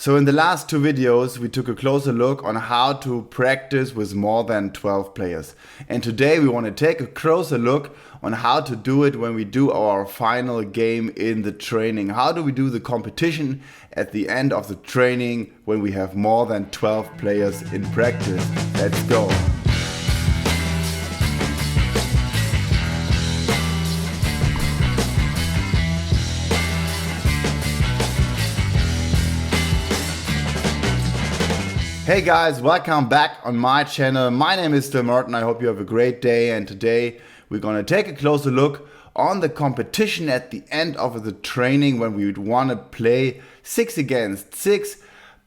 So in the last two videos, we took a closer look on how to practice with more than 12 players. And today we want to take a closer look on how to do it when we do our final game in the training. How do we do the competition at the end of the training when we have more than 12 players in practice? Let's go. Hey guys, welcome back on my channel. My name is Martin. I hope you have a great day, and today we're going to take a closer look on the competition at the end of the training when we would want to play 6 against 6,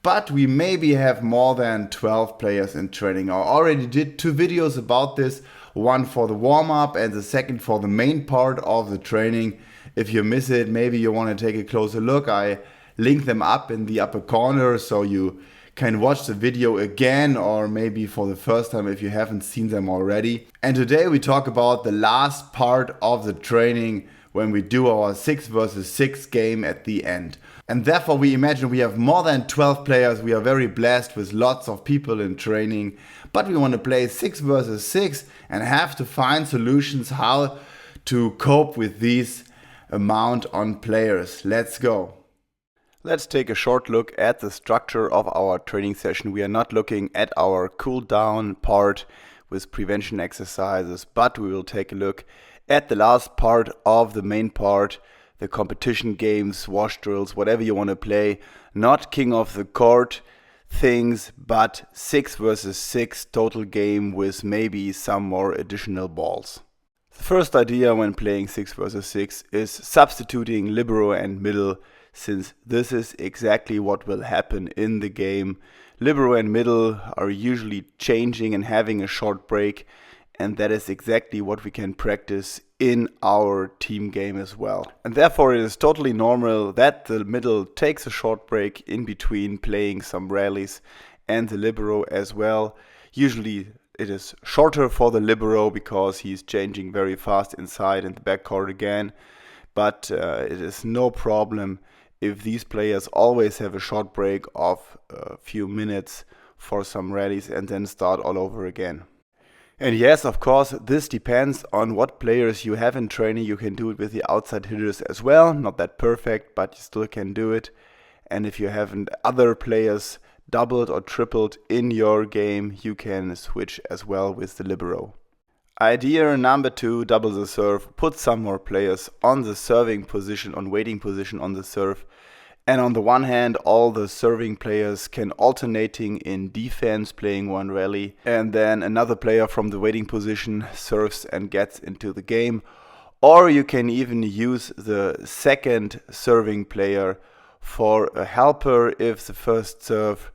but we maybe have more than 12 players in training. I already did 2 videos about this, one for the warm-up and the second for the main part of the training. If you miss it, maybe you want to take a closer look. I link them up in the upper corner so you can watch the video again, or maybe for the first time if you haven't seen them already. And today we talk about the last part of the training when we do our 6 versus 6 game at the end. And therefore we imagine we have more than 12 players. We are very blessed with lots of people in training, but we want to play 6 versus 6 and have to find solutions how to cope with these amount on players. Let's go. Let's take a short look at the structure of our training session. We are not looking at our cool down part with prevention exercises, but we will take a look at the last part of the main part, the competition games, wash drills, whatever you want to play. Not king of the court things, but 6 versus 6 total game with maybe some more additional balls. The first idea when playing 6 versus 6 is substituting libero and middle, since this is exactly what will happen in the game. Libero and middle are usually changing and having a short break, and that is exactly what we can practice in our team game as well. And therefore it is totally normal that the middle takes a short break in between playing some rallies, and the libero as well. Usually it is shorter for the libero because he's changing very fast inside and the backcourt again, but it is no problem if these players always have a short break of a few minutes for some rallies and then start all over again. And yes, of course, this depends on what players you have in training. You can do it with the outside hitters as well. Not that perfect, but you still can do it. And if you haven't other players doubled or tripled in your game, you can switch as well with the libero. Idea number 2, double the serve. Put some more players on the serving position, on waiting position on the serve. And on the one hand, all the serving players can alternating in defense, playing one rally. And then another player from the waiting position serves and gets into the game. Or you can even use the second serving player for a helper. If the first serve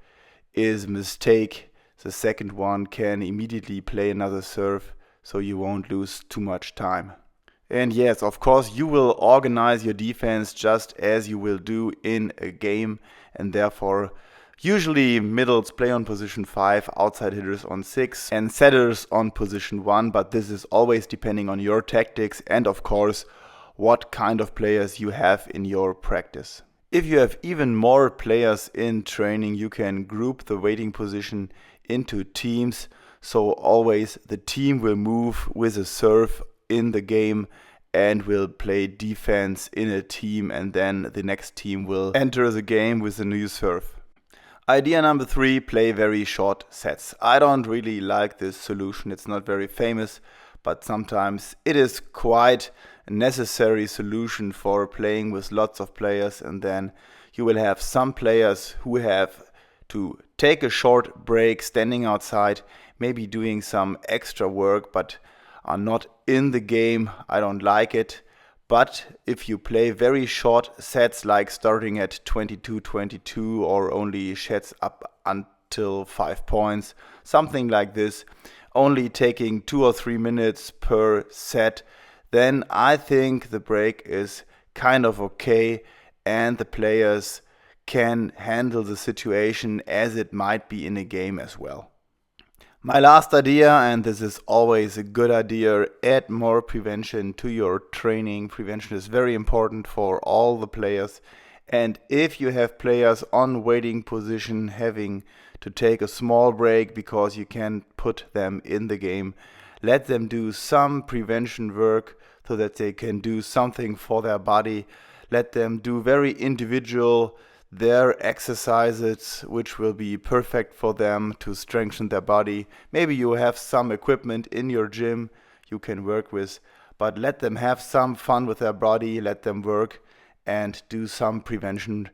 is a mistake, the second one can immediately play another serve, so you won't lose too much time. And yes, of course, you will organize your defense just as you will do in a game, and therefore usually middles play on position 5, outside hitters on 6, and setters on position 1, but this is always depending on your tactics and of course what kind of players you have in your practice. If you have even more players in training, you can group the waiting position into teams. So always the team will move with a serve in the game and will play defense in a team, and then the next team will enter the game with a new serve. Idea number 3, play very short sets. I don't really like this solution. It's not very famous, but sometimes it is quite a necessary solution for playing with lots of players, and then you will have some players who have to take a short break standing outside, maybe doing some extra work, but are not in the game. I don't like it. But if you play very short sets, like starting at 22-22 or only sets up until 5 points, something like this, only taking 2 or 3 minutes per set, then I think the break is kind of okay and the players can handle the situation as it might be in a game as well. My last idea, and this is always a good idea, add more prevention to your training. Prevention is very important for all the players And if you have players on waiting position having to take a small break because you can't put them in the game, let them do some prevention work so that they can do something for their body. Let them do very individual their exercises which will be perfect for them to strengthen their body. Maybe you have some equipment in your gym you can work with, but let them have some fun with their body, let them work and do some prevention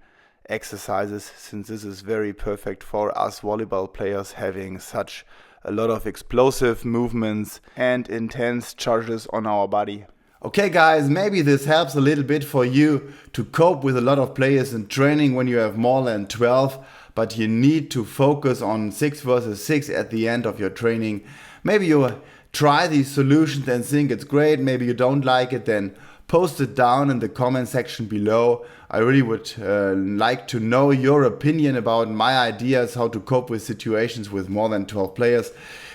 exercises, since this is very perfect for us volleyball players having such a lot of explosive movements and intense charges on our body. Okay guys, maybe this helps a little bit for you to cope with a lot of players in training when you have more than 12, but you need to focus on 6 versus 6 at the end of your training. Maybe you try these solutions and think it's great, maybe you don't like it, then post it down in the comment section below. I really would like to know your opinion about my ideas how to cope with situations with more than 12 players.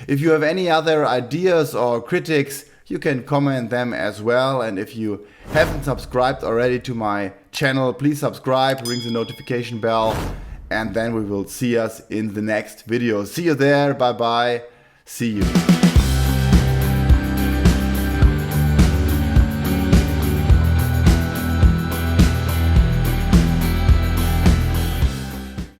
If you have any other ideas or critics, you can comment them as well. And if you haven't subscribed already to my channel, please subscribe, ring the notification bell, and then we will see us in the next video. See you there, bye bye, see you.